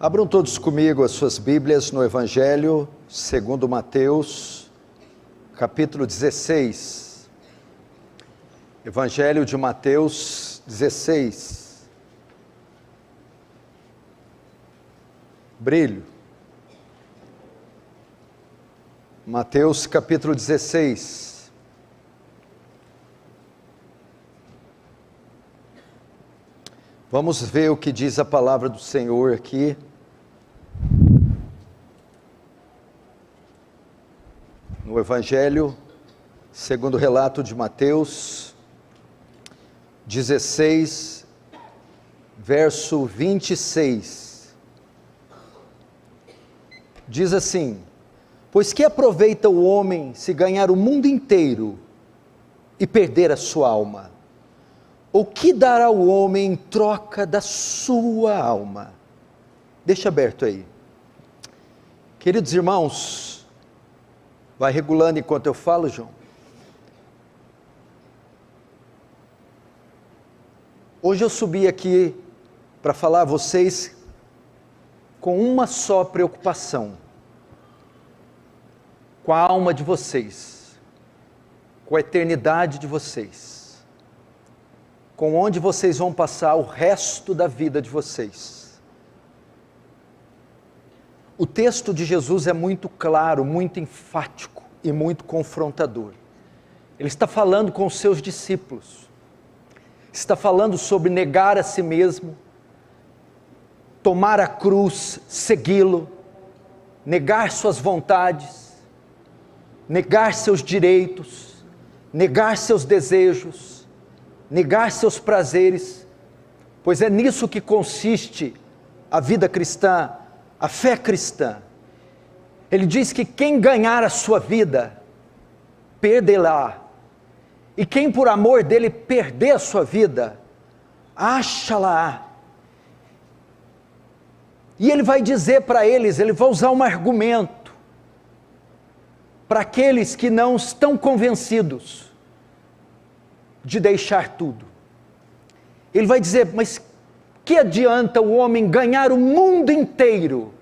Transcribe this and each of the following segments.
Abram todos comigo as suas Bíblias no Evangelho segundo Mateus, capítulo 16. Evangelho de Mateus 16. Brilho. Mateus capítulo 16. Vamos ver o que diz a palavra do Senhor aqui. No Evangelho, segundo o relato de Mateus, 16, verso 26. Diz assim: pois que aproveita o homem se ganhar o mundo inteiro e perder a sua alma? O que dará o homem em troca da sua alma? Deixa aberto aí. Queridos irmãos, vai regulando enquanto eu falo, João. Hoje eu subi aqui para falar a vocês com uma só preocupação: com a alma de vocês, com a eternidade de vocês, com onde vocês vão passar o resto da vida de vocês. O texto de Jesus é muito claro, muito enfático e muito confrontador. Ele está falando com os seus discípulos, está falando sobre negar a si mesmo, tomar a cruz, segui-lo, negar suas vontades, negar seus direitos, negar seus desejos, negar seus prazeres, pois é nisso que consiste a vida cristã, a fé cristã. Ele diz que quem ganhar a sua vida, perderá, e quem por amor dele perder a sua vida, acha-la. E ele vai dizer para eles, ele vai usar um argumento, para aqueles que não estão convencidos de deixar tudo. Ele vai dizer: mas que adianta o homem ganhar o mundo inteiro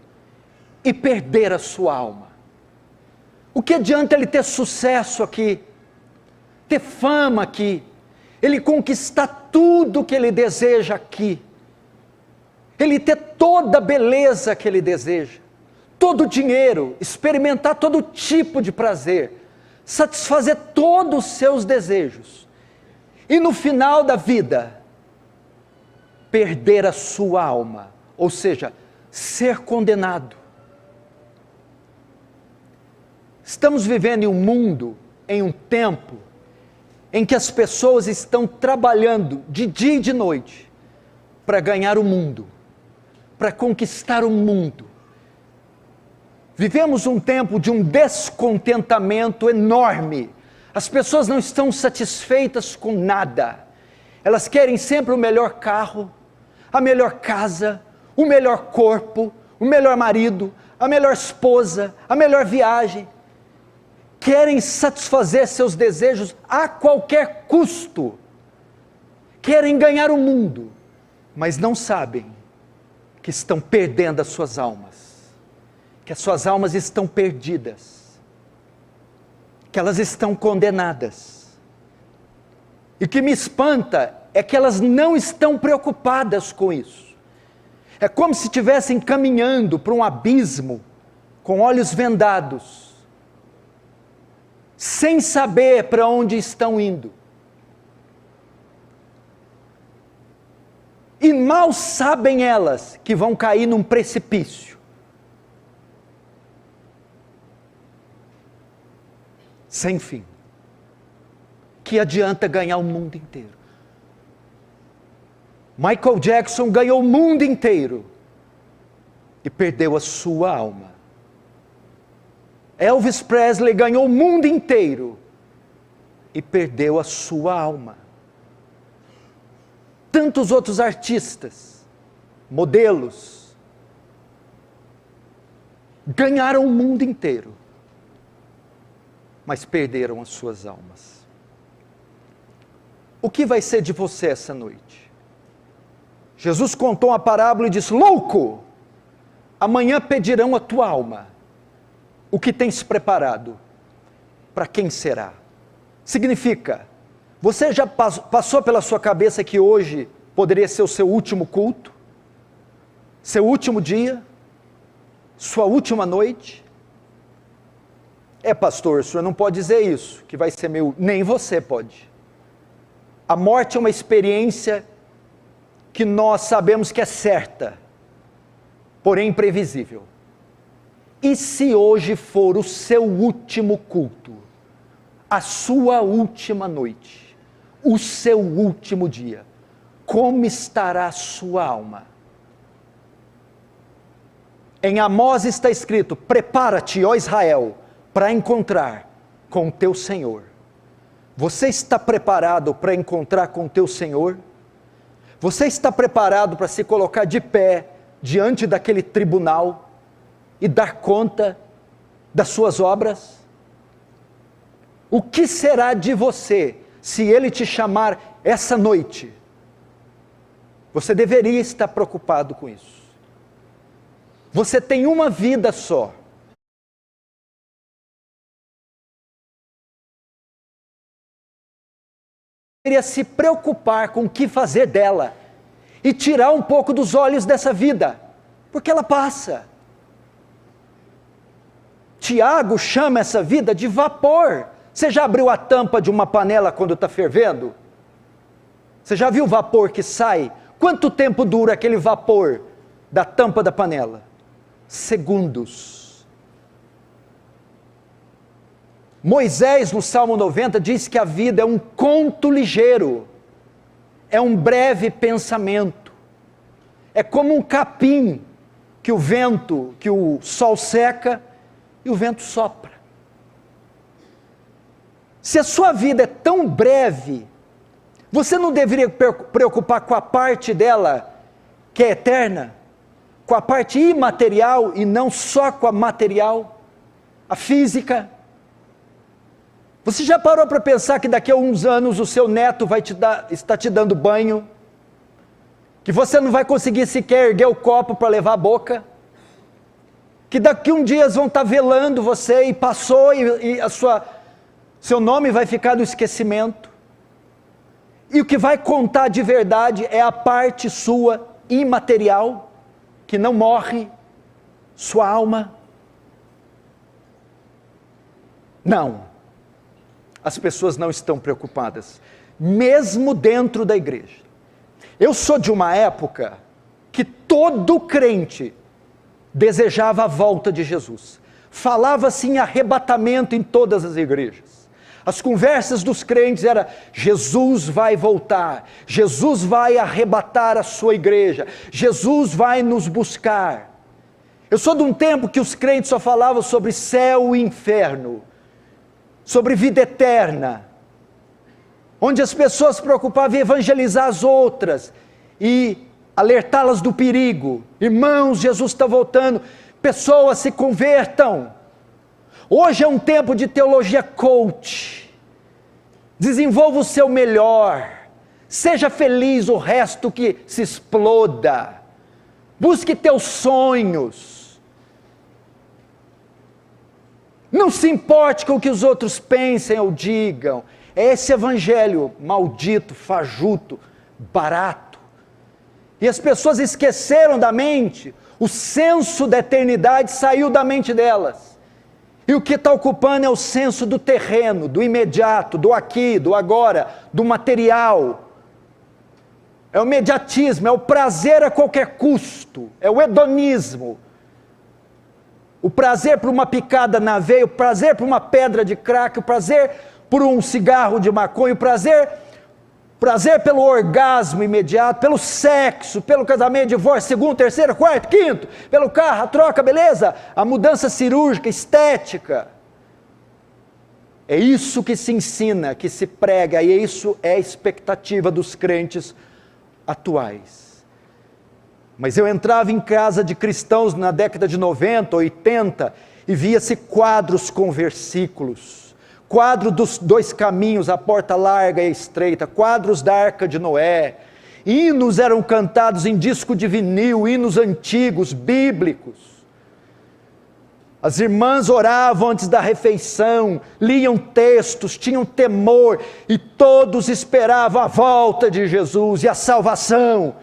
e perder a sua alma? O que adianta ele ter sucesso aqui, ter fama aqui, ele conquistar tudo que ele deseja aqui, ele ter toda a beleza que ele deseja, todo o dinheiro, experimentar todo tipo de prazer, satisfazer todos os seus desejos, e no final da vida, perder a sua alma, ou seja, ser condenado. Estamos vivendo em um mundo, em um tempo, em que as pessoas estão trabalhando de dia e de noite, para ganhar o mundo, para conquistar o mundo. Vivemos um tempo de um descontentamento enorme, as pessoas não estão satisfeitas com nada, elas querem sempre o melhor carro, a melhor casa, o melhor corpo, o melhor marido, a melhor esposa, a melhor viagem. Querem satisfazer seus desejos a qualquer custo. Querem ganhar o mundo, mas não sabem que estão perdendo as suas almas, que as suas almas estão perdidas, que elas estão condenadas. E o que me espanta é que elas não estão preocupadas com isso. É como se estivessem caminhando para um abismo, com olhos vendados, sem saber para onde estão indo. E mal sabem elas que vão cair num precipício. Sem fim. Que adianta ganhar o mundo inteiro? Michael Jackson ganhou o mundo inteiro e perdeu a sua alma. Elvis Presley ganhou o mundo inteiro e perdeu a sua alma. Tantos outros artistas, modelos, ganharam o mundo inteiro, mas perderam as suas almas. O que vai ser de você essa noite? Jesus contou uma parábola e disse: louco, Amanhã pedirão a tua alma. O que tens preparado? Para quem será? Significa, você já passou pela sua cabeça que hoje poderia ser o seu último culto? Seu último dia? Sua última noite? Pastor, o senhor não pode dizer isso, que vai ser meu... Nem você pode. A morte é uma experiência que nós sabemos que é certa, porém imprevisível. E se hoje for o seu último culto, a sua última noite, o seu último dia, como estará a sua alma? Em Amós está escrito: prepara-te, ó Israel, para encontrar com o teu Senhor. Você está preparado para encontrar com o teu Senhor? Você está preparado para se colocar de pé diante daquele tribunal e dar conta das suas obras? O que será de você se Ele te chamar essa noite? Você deveria estar preocupado com isso. Você tem uma vida só. Deveria se preocupar com o que fazer dela e tirar um pouco dos olhos dessa vida, porque ela passa. Tiago chama essa vida de vapor. Você já abriu a tampa de uma panela quando está fervendo? Você já viu o vapor que sai? Quanto tempo dura aquele vapor da tampa da panela? Segundos. Moisés, no Salmo 90, diz que a vida é um conto ligeiro, é um breve pensamento, é como um capim que o sol seca e o vento sopra. Se a sua vida é tão breve, você não deveria preocupar com a parte dela que é eterna, com a parte imaterial e não só com a material, a física? Você já parou para pensar que daqui a uns anos o seu neto vai estar te dando banho? Que você não vai conseguir sequer erguer o copo para levar a boca? Que daqui a uns dias vão estar velando você e passou e seu nome vai ficar no esquecimento? E o que vai contar de verdade é a parte sua imaterial, que não morre, sua alma. Não. As pessoas não estão preocupadas, mesmo dentro da igreja. Eu sou de uma época que todo crente desejava a volta de Jesus. Falava-se em arrebatamento em todas as igrejas. As conversas dos crentes eram: Jesus vai voltar, Jesus vai arrebatar a sua igreja, Jesus vai nos buscar. Eu sou de um tempo que os crentes só falavam sobre céu e inferno, sobre vida eterna, onde as pessoas se preocupavam em evangelizar as outras e alertá-las do perigo. Irmãos, Jesus está voltando, pessoas se convertam. Hoje é um tempo de teologia coach. Desenvolva o seu melhor, seja feliz, o resto que se exploda. Busque teus sonhos. Não se importe com o que os outros pensem ou digam. É esse evangelho maldito, fajuto, barato. E as pessoas esqueceram da mente, o senso da eternidade saiu da mente delas. E o que está ocupando é o senso do terreno, do imediato, do aqui, do agora, do material. É o imediatismo, é o prazer a qualquer custo, é o hedonismo. O prazer por uma picada na veia, o prazer por uma pedra de crack, o prazer por um cigarro de maconha, o prazer pelo orgasmo imediato, pelo sexo, pelo casamento, divórcio, segundo, terceiro, quarto, quinto, pelo carro, a troca, beleza, a mudança cirúrgica, estética. É isso que se ensina, que se prega, e isso é a expectativa dos crentes atuais. Mas eu entrava em casa de cristãos na década de 90, 80, e via-se quadros com versículos. Quadro dos dois caminhos, a porta larga e estreita, quadros da Arca de Noé. hinos eram cantados em disco de vinil, hinos antigos, bíblicos. As irmãs oravam antes da refeição, liam textos, tinham temor, e todos esperavam a volta de Jesus e a salvação.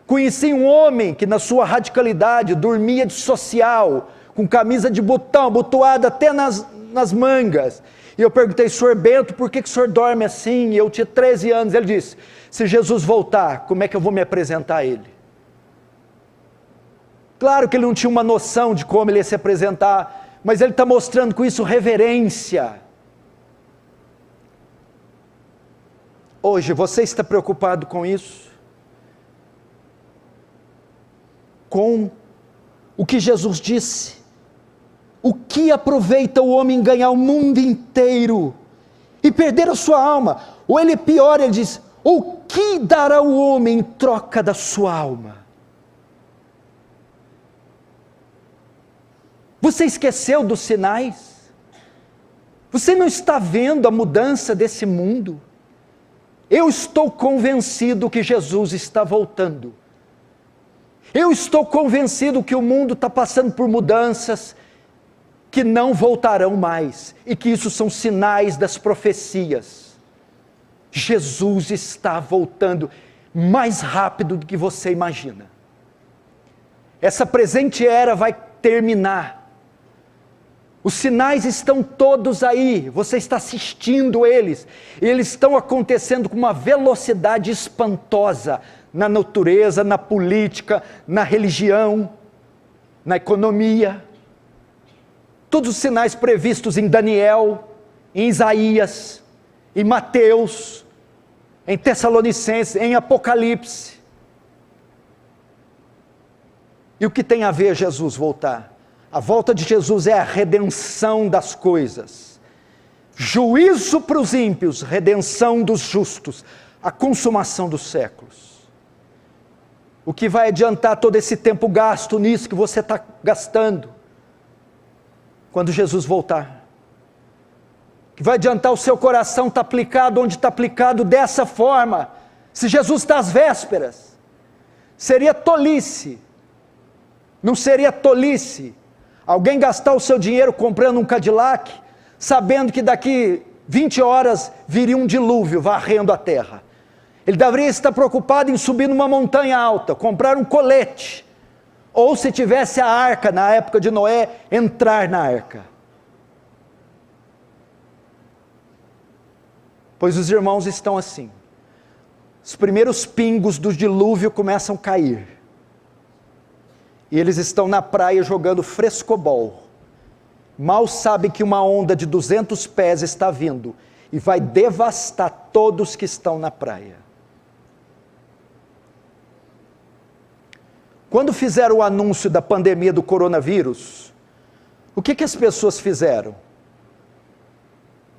Conheci um homem que na sua radicalidade dormia de social, com camisa de botão, abotoada até nas mangas. E eu perguntei, senhor Bento, por que o senhor dorme assim? E eu tinha 13 anos. Ele disse, se Jesus voltar, como é que eu vou me apresentar a ele? Claro que ele não tinha uma noção de como ele ia se apresentar, mas ele está mostrando com isso reverência. Hoje, você está preocupado com isso? Com o que Jesus disse? O que aproveita o homem ganhar o mundo inteiro e perder a sua alma? Ou ele é pior, ele diz, o que dará o homem em troca da sua alma? Você esqueceu dos sinais? Você não está vendo a mudança desse mundo? Eu estou convencido que Jesus está voltando. Eu estou convencido que o mundo está passando por mudanças que não voltarão mais, e que isso são sinais das profecias. Jesus está voltando mais rápido do que você imagina. Essa presente era vai terminar. Os sinais estão todos aí, você está assistindo eles, e eles estão acontecendo com uma velocidade espantosa, na natureza, na política, na religião, na economia. Todos os sinais previstos em Daniel, em Isaías, em Mateus, em Tessalonicenses, em Apocalipse. E o que tem a ver Jesus voltar? A volta de Jesus é a redenção das coisas, juízo para os ímpios, redenção dos justos, a consumação dos séculos. O que vai adiantar todo esse tempo gasto nisso que você está gastando, quando Jesus voltar? O que vai adiantar o seu coração estar aplicado onde está aplicado dessa forma, se Jesus está às vésperas? Seria tolice, não seria tolice, alguém gastar o seu dinheiro comprando um Cadillac, sabendo que daqui 20 horas viria um dilúvio varrendo a terra. Ele deveria estar preocupado em subir numa montanha alta, comprar um colete, ou se tivesse a arca na época de Noé, entrar na arca. Pois os irmãos estão assim, os primeiros pingos do dilúvio começam a cair, e eles estão na praia jogando frescobol, mal sabem que uma onda de 200 pés está vindo, e vai devastar todos que estão na praia. Quando fizeram o anúncio da pandemia do coronavírus, o que as pessoas fizeram?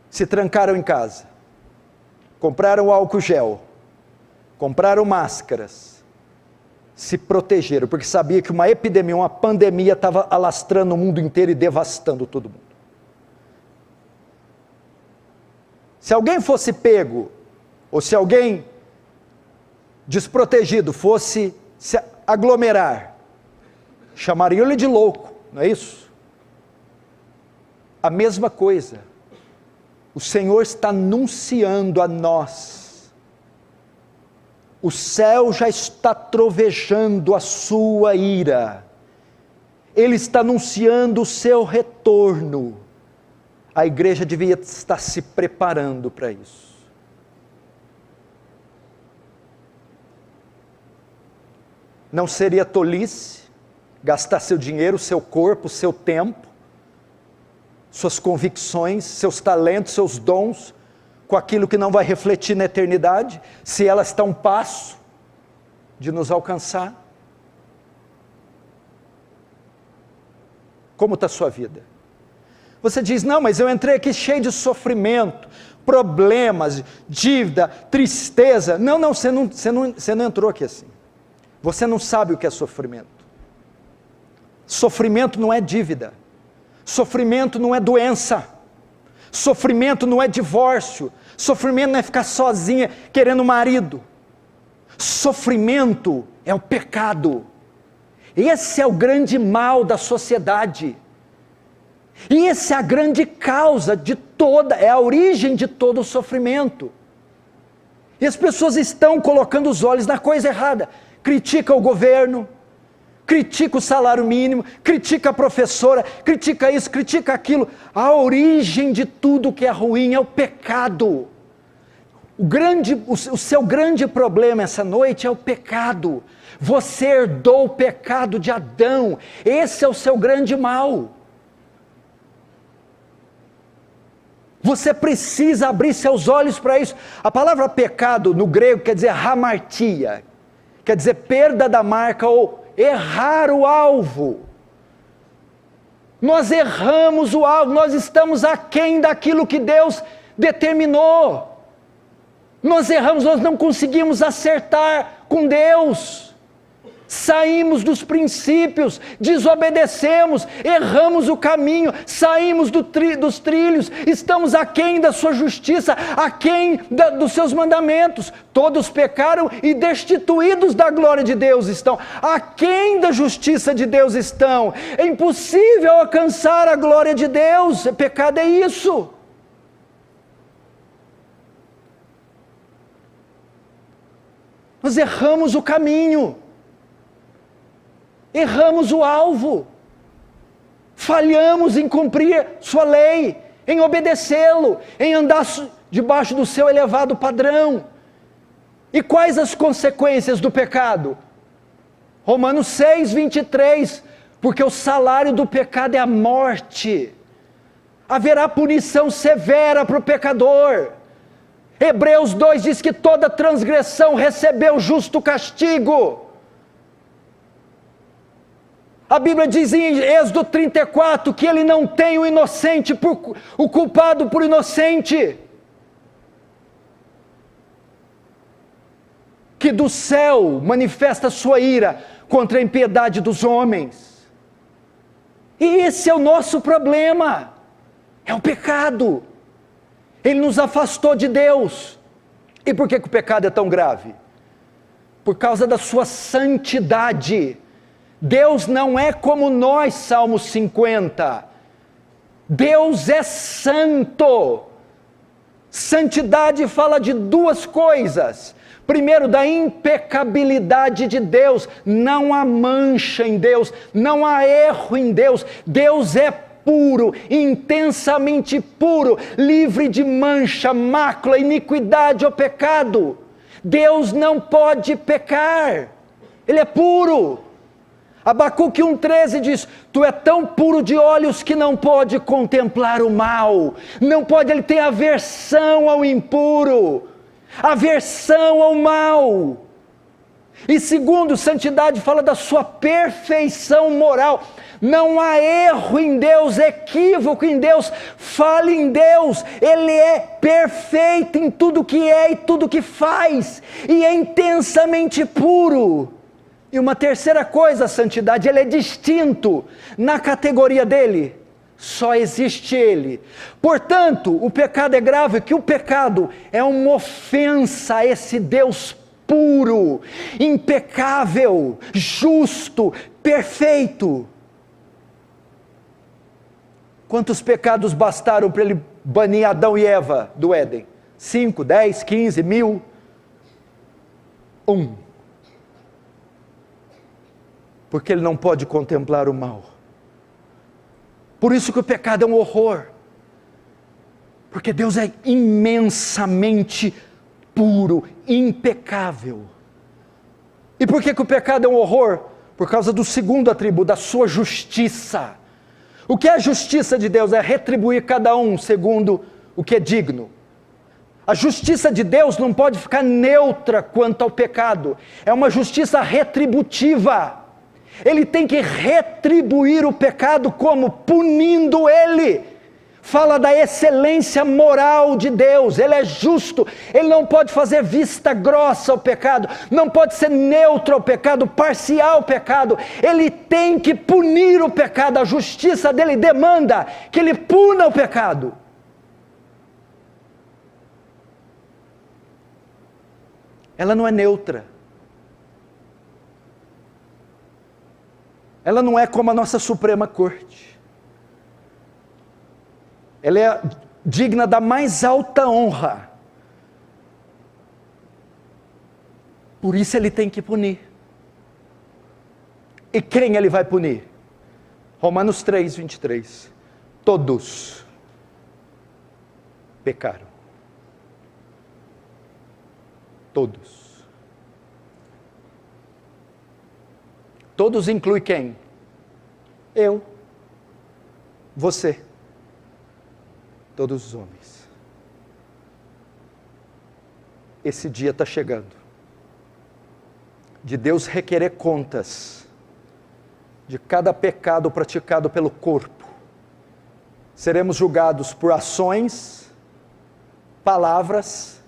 Se trancaram em casa, compraram álcool gel, compraram máscaras, se protegeram, porque sabia que uma epidemia, uma pandemia estava alastrando o mundo inteiro e devastando todo mundo. Se alguém fosse pego, ou se alguém desprotegido fosse se aglomerar, chamariam-lhe de louco, não é isso? A mesma coisa, o Senhor está anunciando a nós, o céu já está trovejando a sua ira, Ele está anunciando o seu retorno, a igreja devia estar se preparando para isso. Não seria tolice gastar seu dinheiro, seu corpo, seu tempo, suas convicções, seus talentos, seus dons, com aquilo que não vai refletir na eternidade, se ela está a um passo de nos alcançar? Como está a sua vida? Você diz, não, mas eu entrei aqui cheio de sofrimento, problemas, dívida, tristeza. Não, você não entrou aqui assim. Você não sabe o que é sofrimento. Sofrimento não é dívida. Sofrimento não é doença. Sofrimento não é divórcio. Sofrimento não é ficar sozinha querendo marido. Sofrimento é o pecado. Esse é o grande mal da sociedade. E essa é a grande causa de é a origem de todo o sofrimento. E as pessoas estão colocando os olhos na coisa errada. Critica o governo, critica o salário mínimo, critica a professora, critica isso, critica aquilo. A origem de tudo que é ruim é o pecado. O seu grande problema essa noite é o pecado. Você herdou o pecado de Adão. Esse é o seu grande mal. Você precisa abrir seus olhos para isso. A palavra pecado no grego quer dizer hamartia, quer dizer perda da marca ou errar o alvo. Nós erramos o alvo, nós estamos aquém daquilo que Deus determinou. Nós erramos, nós não conseguimos acertar com Deus. Saímos dos princípios, desobedecemos, erramos o caminho, saímos dos trilhos, estamos aquém da sua justiça, aquém dos seus mandamentos. Todos pecaram e destituídos da glória de Deus estão, aquém da justiça de Deus estão. É impossível alcançar a glória de Deus, pecado é isso. Nós erramos o caminho, erramos o alvo, falhamos em cumprir sua lei, em obedecê-lo, em andar debaixo do seu elevado padrão. E quais as consequências do pecado? Romanos 6, 23, porque o salário do pecado é a morte, haverá punição severa para o pecador. Hebreus 2 diz que toda transgressão recebeu justo castigo. A Bíblia diz em Êxodo 34 que ele não tem o inocente, o culpado por inocente. Que do céu manifesta sua ira contra a impiedade dos homens. E esse é o nosso problema, é o pecado. Ele nos afastou de Deus. E por que o pecado é tão grave? Por causa da sua santidade. Deus não é como nós, Salmo 50. Deus é santo. Santidade fala de duas coisas. Primeiro, da impecabilidade de Deus. Não há mancha em Deus, não há erro em Deus. Deus é puro, intensamente puro, livre de mancha, mácula, iniquidade ou pecado. Deus não pode pecar, Ele é puro. Abacuque 1,13 diz: tu é tão puro de olhos que não pode contemplar o mal, não pode, ele tem aversão ao impuro, aversão ao mal. E segundo, santidade fala da sua perfeição moral. Não há erro em Deus, equívoco em Deus, falha em Deus. Ele é perfeito em tudo que é e tudo que faz, e é intensamente puro. E uma terceira coisa, a santidade, ele é distinto na categoria dele, só existe ele. Portanto, o pecado é grave, que o pecado é uma ofensa a esse Deus puro, impecável, justo, perfeito. Quantos pecados bastaram para ele banir Adão e Eva do Éden? 5, 10, 15, 1000? 1. Porque ele não pode contemplar o mal. Por isso que o pecado é um horror. Porque Deus é imensamente puro, impecável. E por que o pecado é um horror? Por causa do segundo atributo, da sua justiça. O que é a justiça de Deus? É retribuir cada um segundo o que é digno. A justiça de Deus não pode ficar neutra quanto ao pecado. É uma justiça retributiva. Ele tem que retribuir o pecado como? Punindo ele. Fala da excelência moral de Deus. Ele é justo. Ele não pode fazer vista grossa ao pecado. Não pode ser neutro ao pecado, parcial ao pecado. Ele tem que punir o pecado. A justiça dele demanda que ele puna o pecado. Ela não é neutra. Ela não é como a nossa Suprema Corte. Ela é digna da mais alta honra. Por isso ele tem que punir. E quem ele vai punir? Romanos 3, 23. Todos pecaram. Todos. Todos inclui quem? Eu. Você. Todos os homens. Esse dia está chegando. De Deus requerer contas de cada pecado praticado pelo corpo. Seremos julgados por ações, palavras,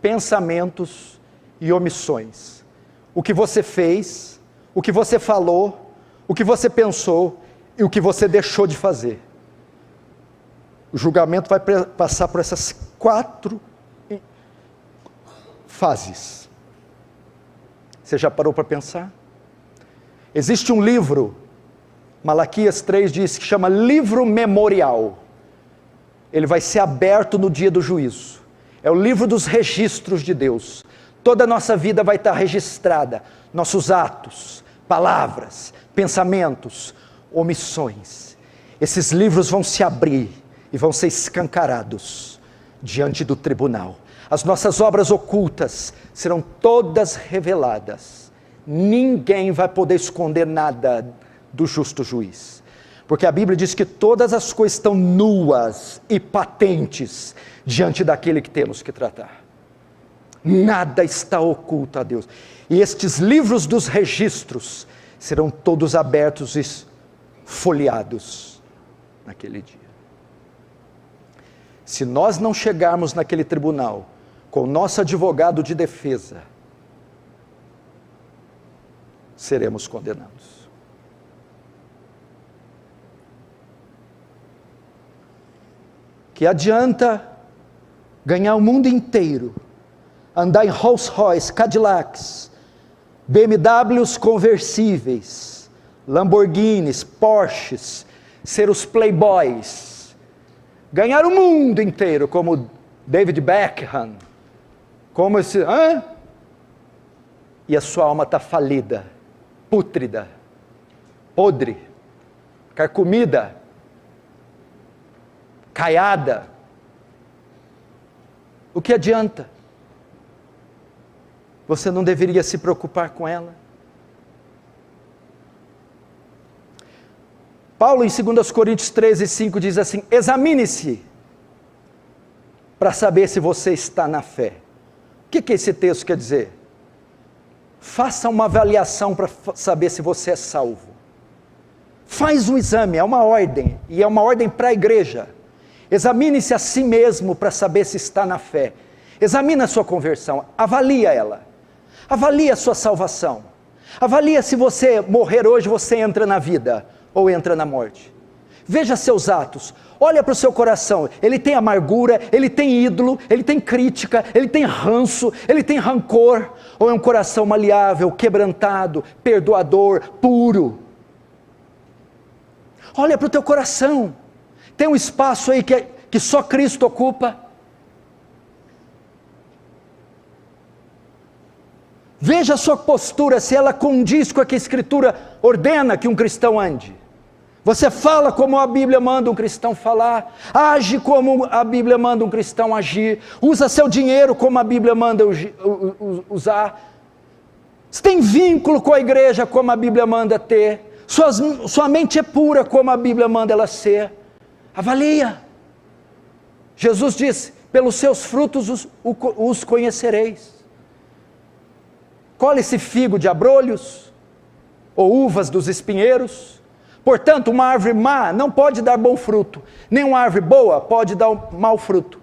pensamentos e omissões. O que você fez, o que você falou, o que você pensou e o que você deixou de fazer. O julgamento vai passar por essas 4 fases. Você já parou para pensar? Existe um livro, Malaquias 3 diz, que chama livro memorial. Ele vai ser aberto no dia do juízo. É o livro dos registros de Deus. Toda a nossa vida vai estar registrada. Nossos atos, palavras, pensamentos, omissões. Esses livros vão se abrir e vão ser escancarados diante do tribunal. As nossas obras ocultas serão todas reveladas. Ninguém vai poder esconder nada do justo juiz. Porque a Bíblia diz que todas as coisas estão nuas e patentes diante daquele que temos que tratar. Nada está oculto a Deus. E estes livros dos registros serão todos abertos e folheados naquele dia. Se nós não chegarmos naquele tribunal com o nosso advogado de defesa, seremos condenados. Que adianta ganhar o mundo inteiro, andar em Rolls Royce, Cadillacs, BMWs conversíveis, Lamborghinis, Porsches, ser os playboys, ganhar o mundo inteiro como David Beckham, como esse... E a sua alma está falida, pútrida, podre, carcomida, caiada. O que adianta? Você não deveria se preocupar com ela? Paulo em 2 Coríntios 13, 5 diz assim: examine-se para saber se você está na fé. O que esse texto quer dizer? Faça uma avaliação para saber se você é salvo. Faz um exame, é uma ordem, e é uma ordem para a igreja. Examine-se a si mesmo para saber se está na fé. Examine a sua conversão, avalia ela. Avalie a sua salvação. Avalie se você morrer hoje, você entra na vida ou entra na morte. Veja seus atos, olha para o seu coração, ele tem amargura, ele tem ídolo, ele tem crítica, ele tem ranço, ele tem rancor, ou é um coração maleável, quebrantado, perdoador, puro. Olha para o teu coração, tem um espaço aí que só Cristo ocupa. Veja a sua postura, se ela condiz com o que a Escritura ordena que um cristão ande. Você fala como a Bíblia manda um cristão falar, age como a Bíblia manda um cristão agir, usa seu dinheiro como a Bíblia manda usar. Você tem vínculo com a igreja como a Bíblia manda ter, sua mente é pura como a Bíblia manda ela ser. Avalia. Jesus disse, pelos seus frutos os conhecereis. Colhe-se figo de abrolhos, ou uvas dos espinheiros. Portanto, uma árvore má não pode dar bom fruto, nem uma árvore boa pode dar um mau fruto.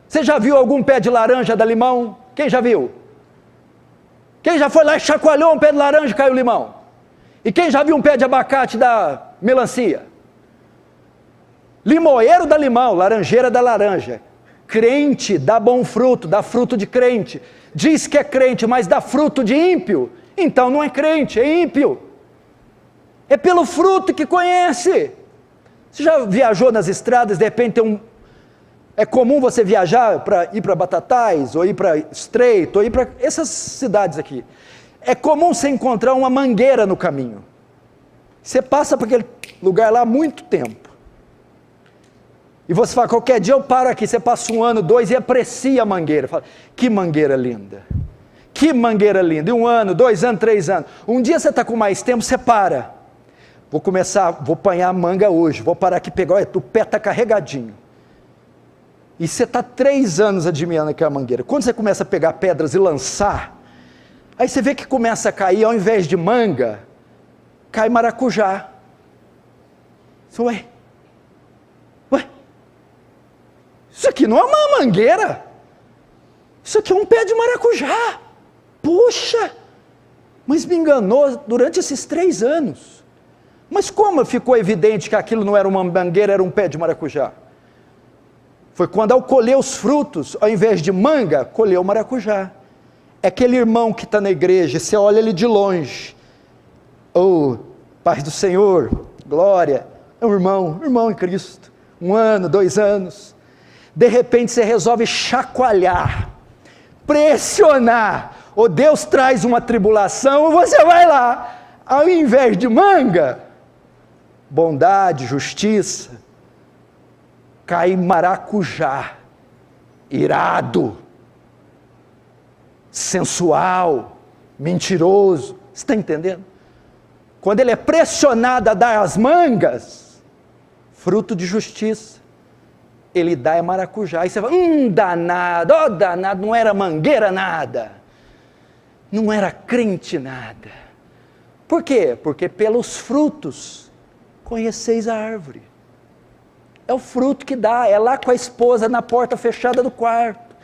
Você já viu algum pé de laranja dar limão? Quem já viu? Quem já foi lá e chacoalhou um pé de laranja e caiu limão? E quem já viu um pé de abacate dar melancia? Limoeiro dá limão, laranjeira dá laranja. Crente dá bom fruto, dá fruto de crente. Diz que é crente, mas dá fruto de ímpio. Então não é crente, é ímpio. É pelo fruto que conhece. Você já viajou nas estradas, de repente é comum você viajar para ir para Batatais, ou ir para Estreito, ou ir para essas cidades aqui. É comum você encontrar uma mangueira no caminho. Você passa por aquele lugar lá há muito tempo. E você fala, qualquer dia eu paro aqui, você passa 1 ano, 2 e aprecia a mangueira. Fala, que mangueira linda. Que mangueira linda. E 1 ano, 2 anos, 3 anos. Um dia você está com mais tempo, você para. Vou apanhar a manga hoje, vou parar aqui e pegar, olha, o pé está carregadinho. E você está 3 anos admirando aquela mangueira. Quando você começa a pegar pedras e lançar, aí você vê que começa a cair, ao invés de manga, cai maracujá. Ué, isso aqui não é uma mangueira, isso aqui é um pé de maracujá. Puxa, mas me enganou durante esses 3 anos. Mas como ficou evidente que aquilo não era uma mangueira, era um pé de maracujá? Foi quando, ao colher os frutos, ao invés de manga, colheu maracujá. É aquele irmão que está na igreja, você olha ele de longe. Oh, paz do Senhor, glória, é um irmão em Cristo. 1 ano, 2 anos. De repente você resolve chacoalhar, pressionar. Ou Deus traz uma tribulação, ou você vai lá. Ao invés de manga, bondade, justiça, cai maracujá, irado, sensual, mentiroso. Você está entendendo? Quando ele é pressionado a dar as mangas, fruto de justiça, ele dá maracujá. E você fala, danado, danado, não era mangueira nada, não era crente nada. Por quê? Porque pelos frutos conheceis a árvore. É o fruto que dá, é lá com a esposa na porta fechada do quarto,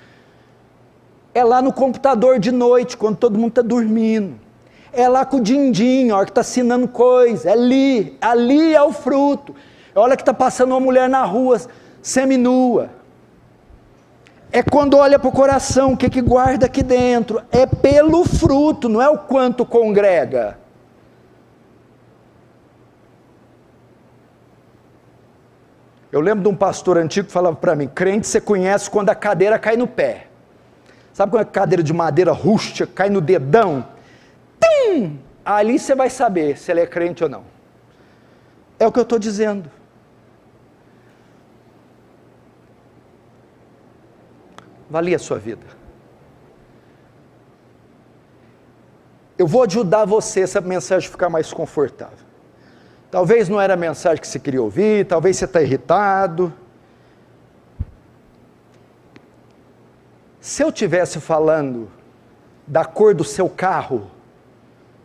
é lá no computador de noite, quando todo mundo está dormindo, é lá com o din-din, a hora que está assinando coisa, é ali é o fruto. É a hora que está passando uma mulher na rua, seminua, é quando olha para o coração, o que guarda aqui dentro, é pelo fruto, não é o quanto congrega. Eu lembro de um pastor antigo que falava para mim, crente você conhece quando a cadeira cai no pé. Sabe quando a cadeira de madeira rústica cai no dedão? Tum! Ali você vai saber se ele é crente ou não. É o que eu estou dizendo. Valia a sua vida. Eu vou ajudar você, essa mensagem ficar mais confortável. Talvez não era a mensagem que você queria ouvir, talvez você está irritado. Se eu estivesse falando da cor do seu carro,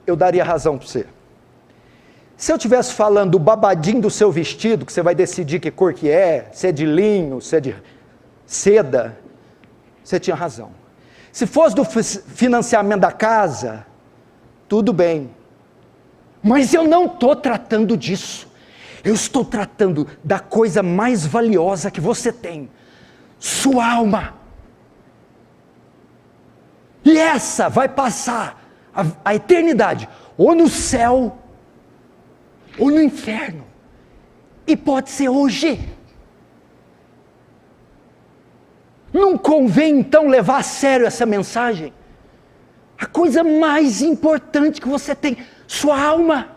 eu daria razão para você. Se eu estivesse falando do babadinho do seu vestido, que você vai decidir que cor que é, se é de linho, se é de seda, você tinha razão. Se fosse do financiamento da casa, tudo bem. Mas eu não estou tratando disso. Eu estou tratando da coisa mais valiosa que você tem. Sua alma. E essa vai passar a eternidade, ou no céu, ou no inferno. E pode ser hoje. Não convém então levar a sério essa mensagem? A coisa mais importante que você tem, sua alma.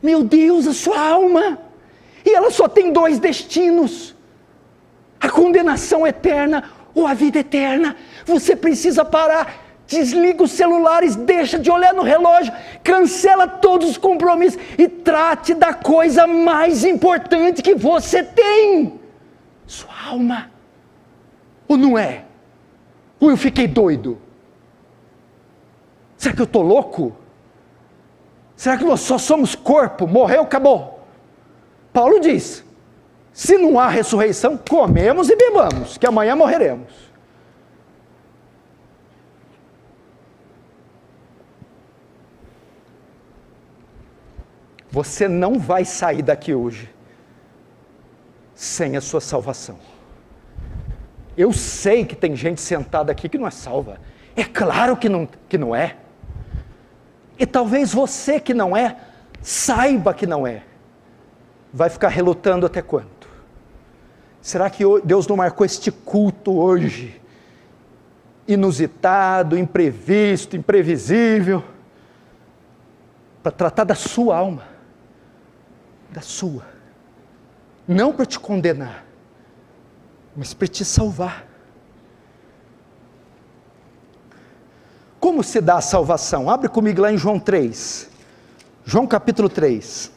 Meu Deus, a sua alma. E ela só tem 2 destinos: a condenação eterna ou a vida eterna. Você precisa parar, desliga os celulares, deixa de olhar no relógio, cancela todos os compromissos e trate da coisa mais importante que você tem, sua alma. Ou não é? Ou eu fiquei doido? Será que eu estou louco? Será que nós só somos corpo? Morreu, acabou. Paulo diz, se não há ressurreição, comemos e bebamos, que amanhã morreremos. Você não vai sair daqui hoje sem a sua salvação. Eu sei que tem gente sentada aqui que não é salva. É claro que não é. E talvez você que não é, saiba que não é. Vai ficar relutando até quando? Será que Deus não marcou este culto hoje? Inusitado, imprevisto, imprevisível, para tratar da sua alma, da sua, não para te condenar, mas para te salvar. Como se dá a salvação? Abre comigo lá em João 3, João capítulo 3.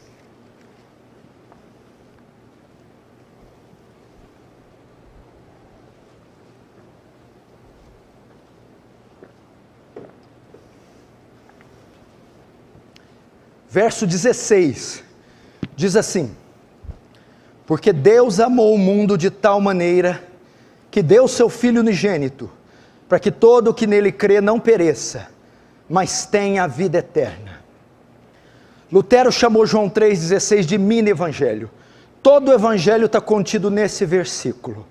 Verso 16, diz assim: porque Deus amou o mundo de tal maneira, que deu seu Filho unigênito, para que todo o que nele crê não pereça, mas tenha a vida eterna. Lutero chamou João 3,16 de mini evangelho. Todo o evangelho está contido nesse versículo.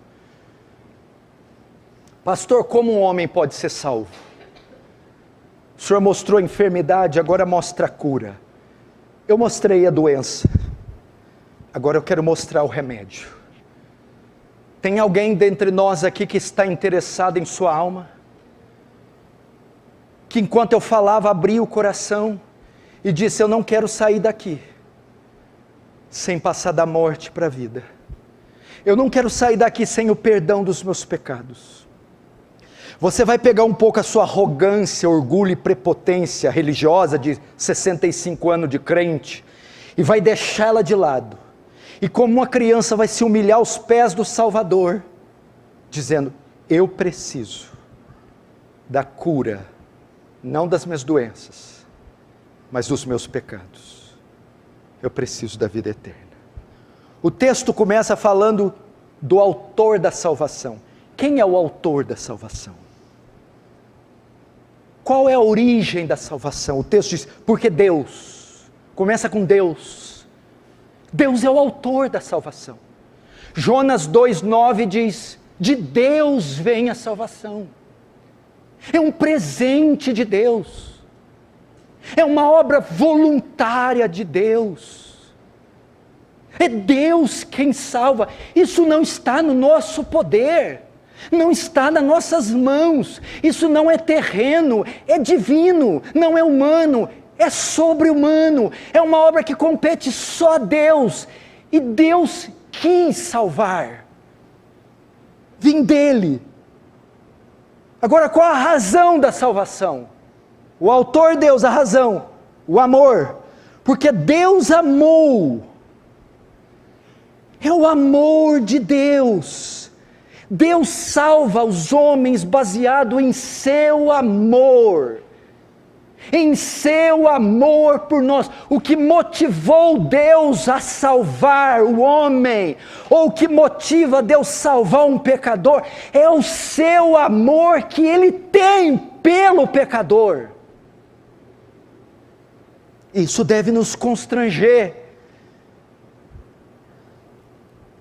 Pastor, como um homem pode ser salvo? O Senhor mostrou a enfermidade, agora mostra a cura. Eu mostrei a doença, agora eu quero mostrar o remédio. Tem alguém dentre nós aqui que está interessado em sua alma? Que enquanto eu falava, abriu o coração e disse: eu não quero sair daqui sem passar da morte para a vida. Eu não quero sair daqui sem o perdão dos meus pecados. Você vai pegar um pouco a sua arrogância, orgulho e prepotência religiosa de 65 anos de crente e vai deixá-la de lado. E como uma criança vai se humilhar aos pés do Salvador, dizendo: eu preciso da cura, não das minhas doenças, mas dos meus pecados. Eu preciso da vida eterna. O texto começa falando do autor da salvação. Quem é o autor da salvação? Qual é a origem da salvação? O texto diz: porque Deus. Começa com Deus. Deus é o autor da salvação. Jonas 2,9 diz: de Deus vem a salvação. É um presente de Deus. É uma obra voluntária de Deus. É Deus quem salva. Isso não está no nosso poder. Não está nas nossas mãos. Isso não é terreno, é divino, não é humano, é sobre-humano. É uma obra que compete só a Deus. E Deus quis salvar. Vim dele. Agora, qual a razão da salvação? O autor Deus, a razão, o amor. Porque Deus amou. É o amor de Deus. Deus salva os homens baseado em seu amor. Em seu amor por nós. O que motivou Deus a salvar o homem, ou o que motiva Deus salvar um pecador, é o seu amor que Ele tem pelo pecador. Isso deve nos constranger.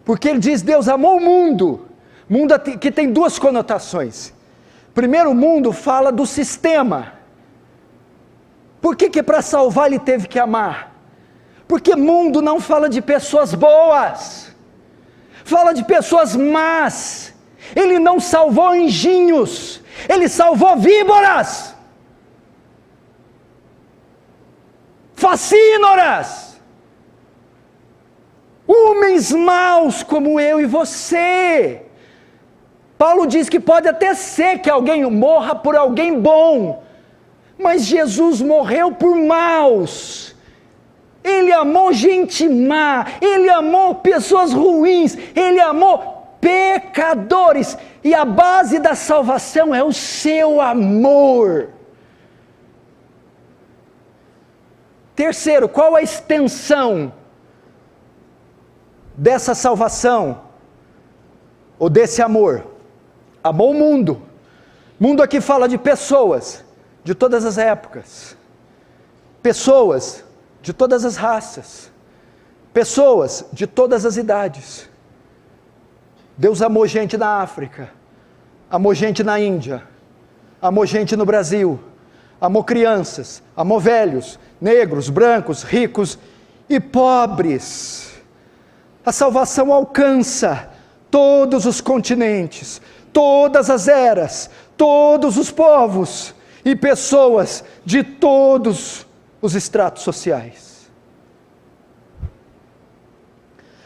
Porque Ele diz: Deus amou o mundo. Mundo que tem duas conotações. Primeiro, o mundo fala do sistema. Por que para salvar Ele teve que amar? Porque mundo não fala de pessoas boas, fala de pessoas más. Ele não salvou anjinhos, Ele salvou víboras, facínoras, homens maus como eu e você. Paulo diz que pode até ser que alguém morra por alguém bom, mas Jesus morreu por maus. Ele amou gente má, Ele amou pessoas ruins, Ele amou pecadores, e a base da salvação é o seu amor. Terceiro, qual a extensão dessa salvação, ou desse amor? Amou o mundo. Mundo aqui fala de pessoas de todas as épocas, pessoas de todas as raças, pessoas de todas as idades. Deus amou gente na África, amou gente na Índia, amou gente no Brasil, amou crianças, amou velhos, negros, brancos, ricos e pobres. A salvação alcança todos os continentes, todas as eras, todos os povos e pessoas de todos os estratos sociais.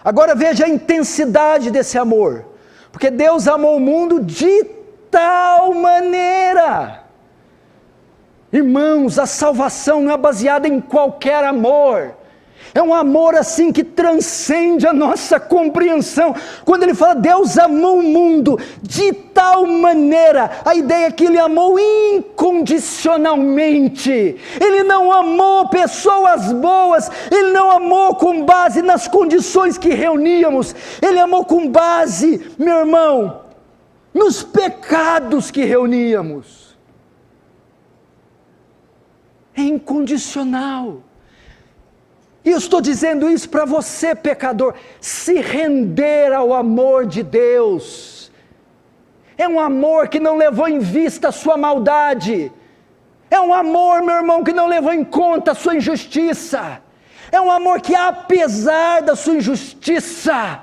Agora veja a intensidade desse amor, porque Deus amou o mundo de tal maneira. Irmãos, a salvação não é baseada em qualquer amor, é um amor assim que transcende a nossa compreensão. Quando ele fala Deus amou o mundo de tal maneira, a ideia é que ele amou incondicionalmente. Ele não amou pessoas boas, ele não amou com base nas condições que reuníamos, ele amou com base, meu irmão, nos pecados que reuníamos. É incondicional. E eu estou dizendo isso para você, pecador, se render ao amor de Deus. É um amor que não levou em vista a sua maldade. É um amor, meu irmão, que não levou em conta a sua injustiça. É um amor que, apesar da sua injustiça,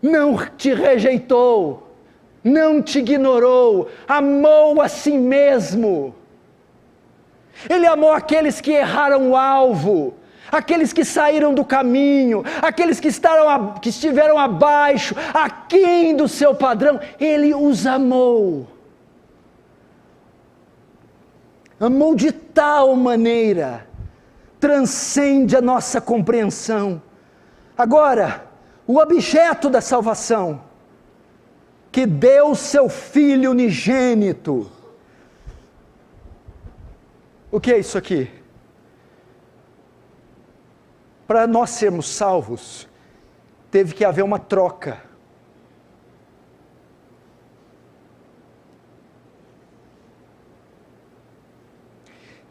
não te rejeitou, não te ignorou, amou a si mesmo. Ele amou aqueles que erraram o alvo, aqueles que saíram do caminho, aqueles que estiveram abaixo, aquém do seu padrão. Ele os amou. Amou de tal maneira, transcende a nossa compreensão. Agora, o objeto da salvação, que deu seu Filho unigênito. O que é isso aqui? Para nós sermos salvos, teve que haver uma troca.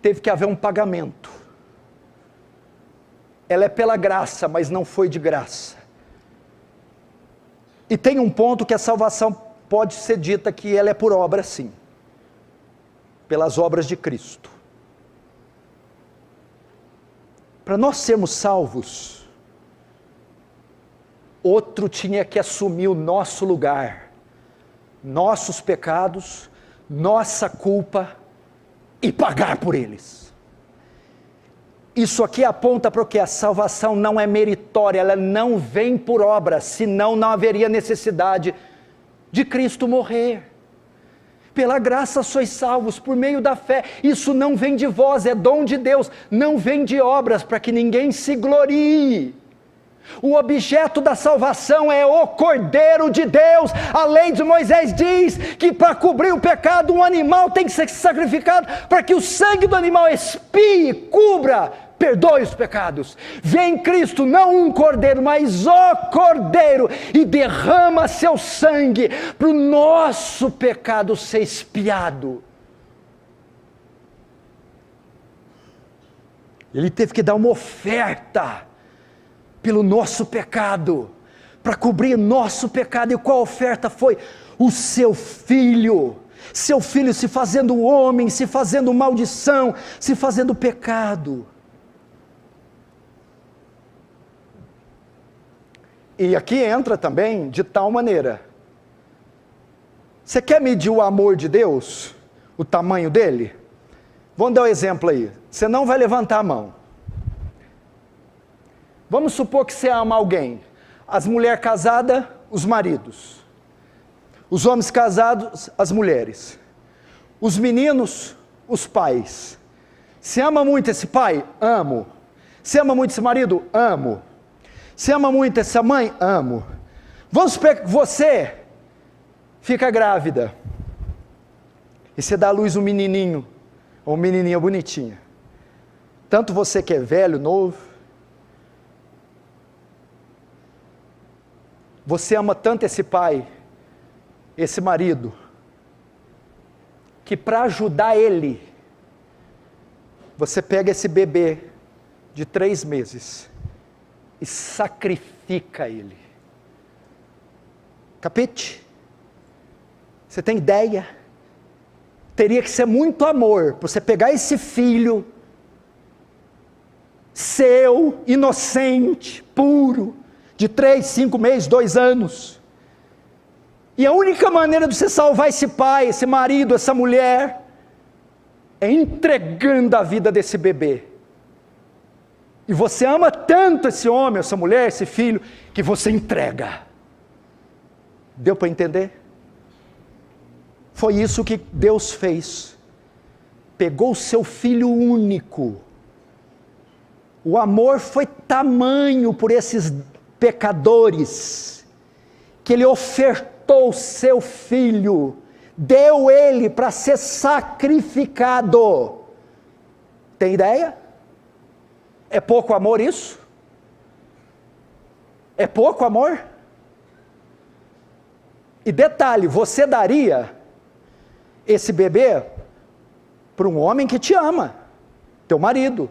Teve que haver um pagamento. Ela é pela graça, mas não foi de graça. E tem um ponto que a salvação pode ser dita que ela é por obra, sim. Pelas obras de Cristo. Para nós sermos salvos, outro tinha que assumir o nosso lugar, nossos pecados, nossa culpa e pagar por eles. Isso aqui aponta para o que? A salvação não é meritória, ela não vem por obra, senão não haveria necessidade de Cristo morrer. Pela graça sois salvos, por meio da fé. Isso não vem de vós, é dom de Deus, não vem de obras, para que ninguém se glorie. O objeto da salvação é o Cordeiro de Deus. A lei de Moisés diz que para cobrir o pecado, um animal tem que ser sacrificado, para que o sangue do animal expie, cubra, perdoe os pecados. Vem Cristo, não um cordeiro, mas o Cordeiro, e derrama seu sangue para o nosso pecado ser expiado. Ele teve que dar uma oferta pelo nosso pecado, para cobrir nosso pecado. E qual oferta foi? O seu Filho se fazendo homem, se fazendo maldição, se fazendo pecado. E aqui entra também de tal maneira. Você quer medir o amor de Deus? O tamanho dele? Vamos dar um exemplo aí. Você não vai levantar a mão. Vamos supor que você ama alguém. As mulheres casadas, os maridos. Os homens casados, as mulheres. Os meninos, os pais. Você ama muito esse pai? Amo. Você ama muito esse marido? Amo. Você ama muito essa mãe? Amo. Vamos supor que você fica grávida. E você dá à luz um menininho, ou uma menininha bonitinha. Tanto você que é velho, novo. Você ama tanto esse pai, esse marido, que para ajudar ele, você pega esse bebê de 3 meses e sacrifica ele. Capite? Você tem ideia teria que ser muito amor, para você pegar esse filho, seu, inocente, puro, de 3, 5 meses, 2 anos, e a única maneira de você salvar esse pai, esse marido, essa mulher, é entregando a vida desse bebê. E você ama tanto esse homem, essa mulher, esse filho, que você entrega. Deu para entender? Foi isso que Deus fez. Pegou o seu filho único. O amor foi tamanho por esses pecadores, que Ele ofertou o seu filho, deu ele para ser sacrificado. Tem ideia? É pouco amor isso? É pouco amor? E detalhe, você daria esse bebê para um homem que te ama, teu marido,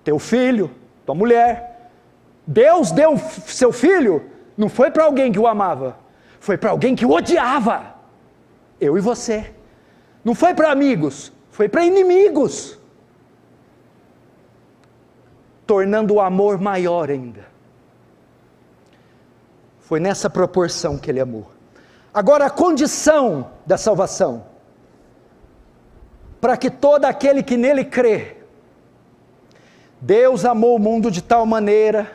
teu filho, tua mulher. Deus deu seu filho, não foi para alguém que o amava, foi para alguém que o odiava. Eu e você. Não foi para amigos, foi para inimigos. Tornando o amor maior ainda. Foi nessa proporção que Ele amou. Agora a condição da salvação. Para que todo aquele que nele crê. Deus amou o mundo de tal maneira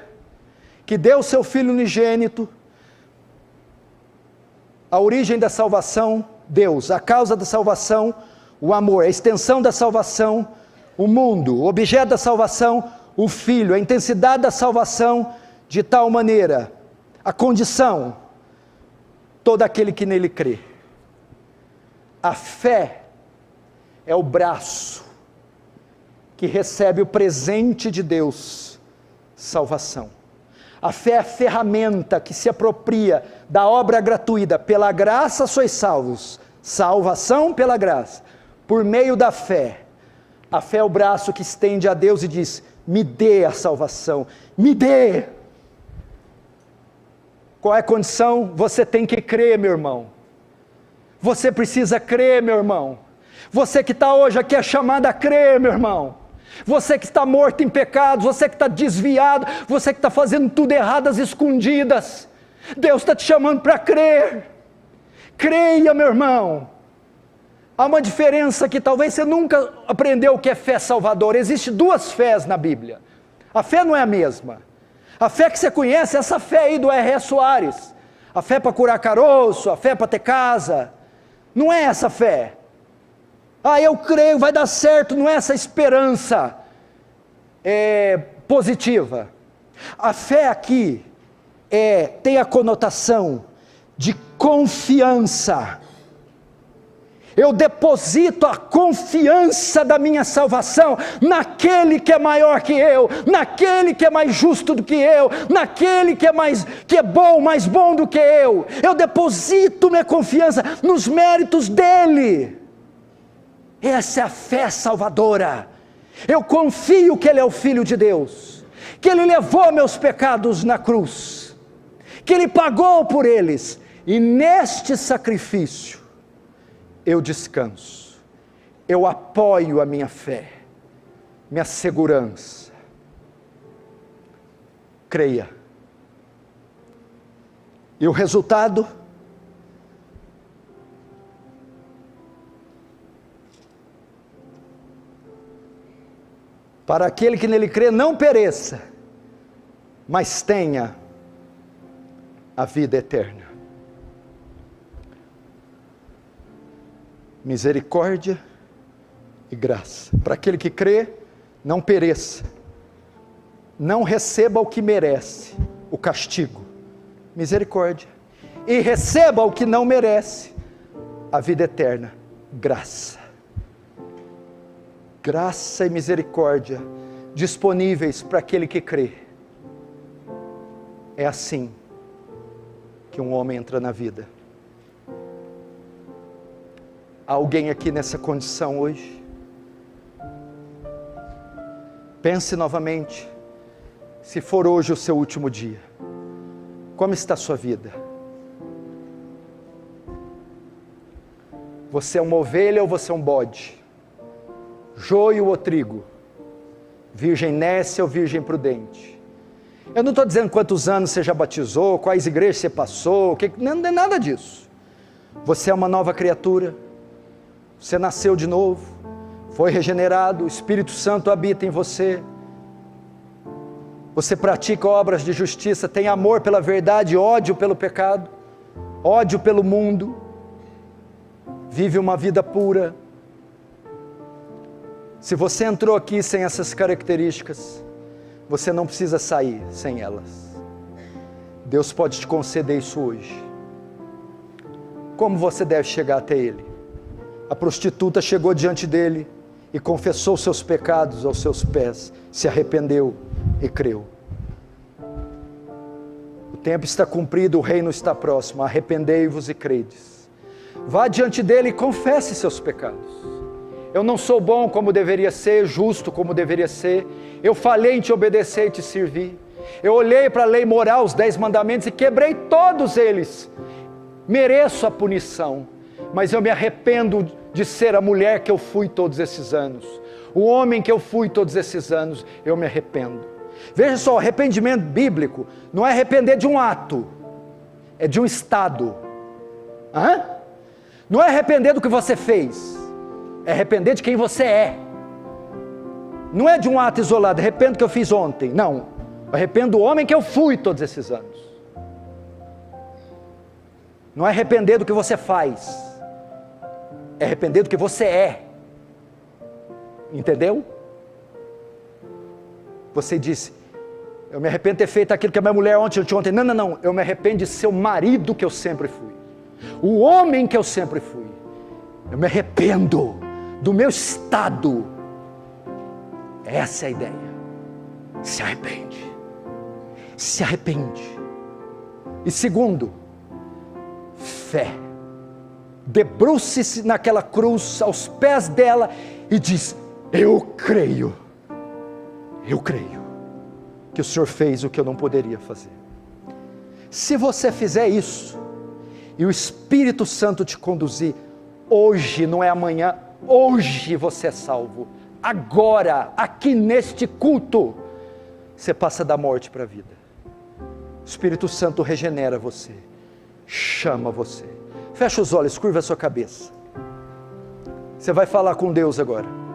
que deu seu Filho unigênito. A origem da salvação, Deus. A causa da salvação, o amor. A extensão da salvação, o mundo. O objeto da salvação, o Filho. A intensidade da salvação, de tal maneira. A condição, todo aquele que nele crê. A fé é o braço que recebe o presente de Deus, salvação. A fé é a ferramenta que se apropria da obra gratuita. Pela graça sois salvos. Salvação pela graça. Por meio da fé. A fé é o braço que estende a Deus e diz: me dê a salvação. Me dê. Qual é a condição? Você tem que crer, meu irmão. Você precisa crer, meu irmão. Você que está hoje aqui é chamado a crer, meu irmão. Você que está morto em pecados, você que está desviado, você que está fazendo tudo errado às escondidas, Deus está te chamando para crer. Creia, meu irmão. Há uma diferença que talvez você nunca aprendeu o que é fé salvadora. Existem 2 fés na Bíblia. A fé não é a mesma. A fé que você conhece é essa fé aí do R.R. Soares. A fé para curar caroço, a fé para ter casa. Não é essa fé. Ah, eu creio, vai dar certo. Não é essa esperança positiva. A fé aqui tem a conotação de confiança. Eu deposito a confiança da minha salvação naquele que é maior que eu, naquele que é mais justo do que eu, naquele que é bom, mais bom do que eu. Eu deposito minha confiança nos méritos dele. Essa é a fé salvadora. Eu confio que ele é o Filho de Deus, que ele levou meus pecados na cruz, que ele pagou por eles, e neste sacrifício eu descanso, eu apoio a minha fé, minha segurança. Creia. E o resultado? Para aquele que nele crê, não pereça, mas tenha a vida eterna. Misericórdia e graça. Para aquele que crê, não pereça, não receba o que merece, o castigo, misericórdia, e receba o que não merece, a vida eterna, graça. Graça e misericórdia disponíveis para aquele que crê. É assim que um homem entra na vida. Há alguém aqui nessa condição hoje? Pense novamente, se for hoje o seu último dia, como está a sua vida? Você é uma ovelha ou você é um bode? Joio ou trigo? Virgem nécia ou virgem prudente? Eu não estou dizendo quantos anos você já batizou, quais igrejas você passou, não é nada disso. Você é uma nova criatura, você nasceu de novo, foi regenerado, o Espírito Santo habita em você. Você pratica obras de justiça, tem amor pela verdade, ódio pelo pecado, ódio pelo mundo, vive uma vida pura. Se você entrou aqui sem essas características, você não precisa sair sem elas. Deus pode te conceder isso hoje. Como você deve chegar até Ele? A prostituta chegou diante dele e confessou seus pecados aos seus pés, se arrependeu e creu. O tempo está cumprido, o reino está próximo, arrependei-vos e credes. Vá diante dele e confesse seus pecados. Eu não sou bom como deveria ser, justo como deveria ser, eu falhei em te obedecer e te servir, eu olhei para a lei moral, os 10 mandamentos e quebrei todos eles, mereço a punição, mas eu me arrependo de ser a mulher que eu fui todos esses anos, o homem que eu fui todos esses anos, eu me arrependo. Veja só, arrependimento bíblico não é arrepender de um ato, é de um estado. Não é arrepender do que você fez, é arrepender de quem você é. Não é de um ato isolado, arrependo do que eu fiz ontem, não, arrependo do homem que eu fui todos esses anos. Não é arrepender do que você faz, é arrepender do que você é. Entendeu? Você disse, eu me arrependo de ter feito aquilo que a minha mulher ontem. Não, eu me arrependo de ser o marido que eu sempre fui, o homem que eu sempre fui. Eu me arrependo do meu estado. Essa é a ideia. Se arrepende. Se arrepende. E segundo, fé. Debruce-se naquela cruz, aos pés dela, e diz, eu creio que o Senhor fez o que eu não poderia fazer. Se você fizer isso, e o Espírito Santo te conduzir, hoje, não é amanhã, hoje você é salvo, agora, aqui neste culto, você passa da morte para a vida. O Espírito Santo regenera você, chama você. Fecha os olhos, curva a sua cabeça. Você vai falar com Deus agora.